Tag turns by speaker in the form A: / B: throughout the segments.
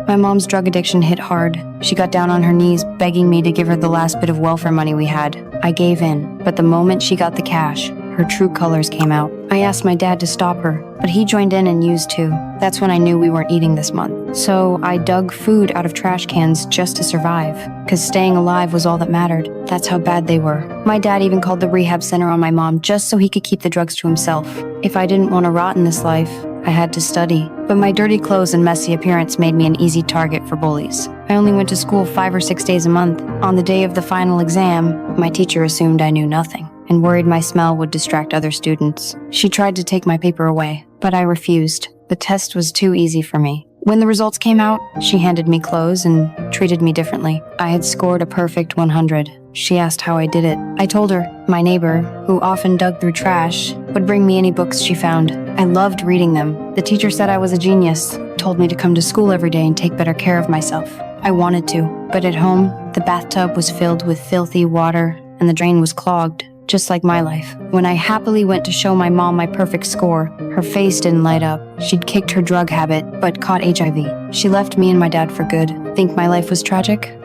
A: My mom's drug addiction hit hard. She got down on her knees, begging me to give her the last bit of welfare money we had. I gave in, but the moment she got the cash, her true colors came out. I asked my dad to stop her, but he joined in and used too. That's when I knew we weren't eating this month. So I dug food out of trash cans just to survive, because staying alive was all that mattered. That's how bad they were. My dad even called the rehab center on my mom just so he could keep the drugs to himself. If I didn't want to rot in this life, I had to study. But my dirty clothes and messy appearance made me an easy target for bullies. I only went to school 5 or 6 days a month. On the day of the final exam, my teacher assumed I knew nothing and worried my smell would distract other students. She tried to take my paper away, but I refused. The test was too easy for me. When the results came out, she handed me clothes and treated me differently. I had scored a perfect 100. She asked how I did it. I told her my neighbor, who often dug through trash, would bring me any books she found. I loved reading them. The teacher said I was a genius, told me to come to school every day and take better care of myself. I wanted to, but at home, the bathtub was filled with filthy water and the drain was clogged. Just like my life. When I happily went to show my mom my perfect score, her face didn't light up. She'd kicked her drug habit, but caught HIV. She left me and my dad for good. Think my life was tragic?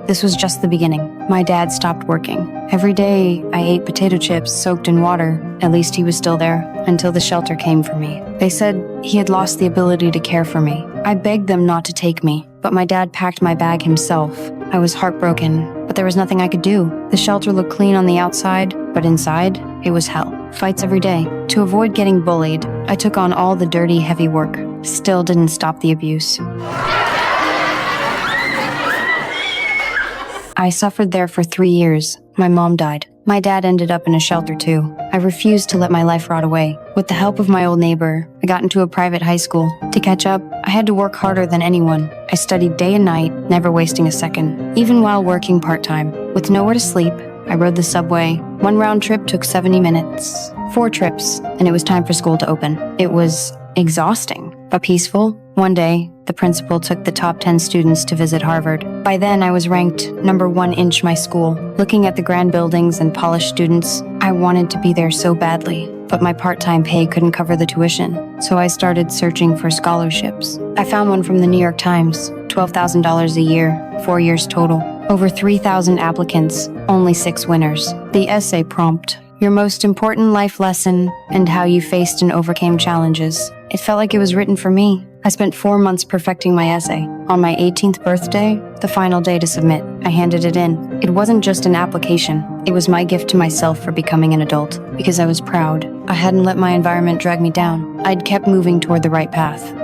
A: This was just the beginning. My dad stopped working. Every day, I ate potato chips soaked in water. At least he was still there, until the shelter came for me. They said he had lost the ability to care for me. I begged them not to take me, but my dad packed my bag himself. I was heartbroken, but there was nothing I could do. The shelter looked clean on the outside, but inside, it was hell. Fights every day. To avoid getting bullied, I took on all the dirty, heavy work. Still didn't stop the abuse. I suffered there for 3 years. My mom died. My dad ended up in a shelter too. I refused to let my life rot away. With the help of my old neighbor, I got into a private high school. To catch up, I had to work harder than anyone. I studied day and night, never wasting a second, even while working part-time. With nowhere to sleep, I rode the subway. 1 round trip took 70 minutes. 4 trips, and it was time for school to open. It was exhausting, but peaceful. One day, the principal took the top 10 students to visit Harvard. By then, I was ranked number 1 in my school. Looking at the grand buildings and polished students, I wanted to be there so badly. But my part-time pay couldn't cover the tuition, so I started searching for scholarships. I found one from the New York Times, $12,000 a year, 4 years total. Over 3,000 applicants, only 6 winners. The essay prompt: your most important life lesson and how you faced and overcame challenges. It felt like it was written for me. I spent 4 months perfecting my essay. On my 18th birthday, the final day to submit, I handed it in. It wasn't just an application. It was my gift to myself for becoming an adult, because I was proud. I hadn't let my environment drag me down. I'd kept moving toward the right path.